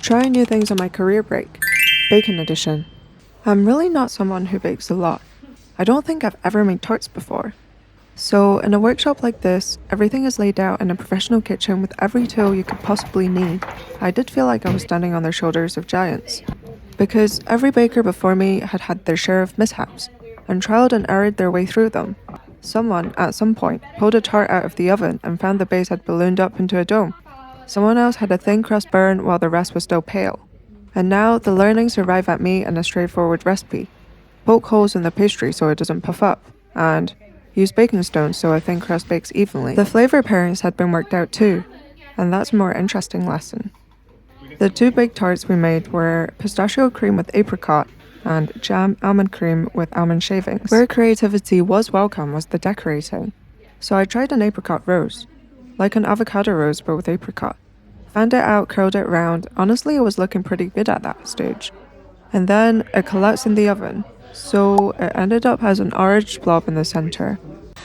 Trying new things on my career break. Bacon edition. I'm really not someone who bakes a lot. I don't think I've ever made tarts before. So, in a workshop like this, everything is laid out in a professional kitchen with every tool you could possibly need. I did feel like I was standing on the shoulders of giants. Because every baker before me had had their share of mishaps, and trialed and errored their way through them. Someone, at some point, pulled a tart out of the oven and found the base had ballooned up into a dome. Someone else had a thin crust burn while the rest was still pale. And now the learnings arrive at me in a straightforward recipe. Poke holes in the pastry so it doesn't puff up, and use baking stones so a thin crust bakes evenly. The flavor pairings had been worked out too, and that's a more interesting lesson. The two baked tarts we made were pistachio cream with apricot and jam almond cream with almond shavings. Where creativity was welcome was the decorating. So I tried an apricot rose, like an avocado rose but with apricot. Fanned it out, curled it round. Honestly, it was looking pretty good at that stage. And then it collapsed in the oven, so it ended up as an orange blob in the center.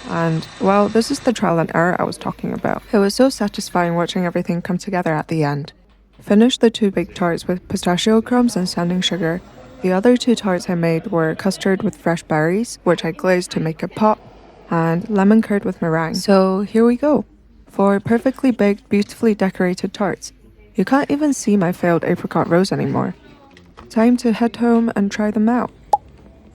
And, well, this is the trial and error I was talking about. It was so satisfying watching everything come together at the end. Finished the two baked tarts with pistachio crumbs and sanding sugar. The other two tarts I made were custard with fresh berries, which I glazed to make it pop, and lemon curd with meringue. So here we go. 4 perfectly baked, beautifully decorated tarts. You can't even see my failed apricot rose anymore. Time to head home and try them out.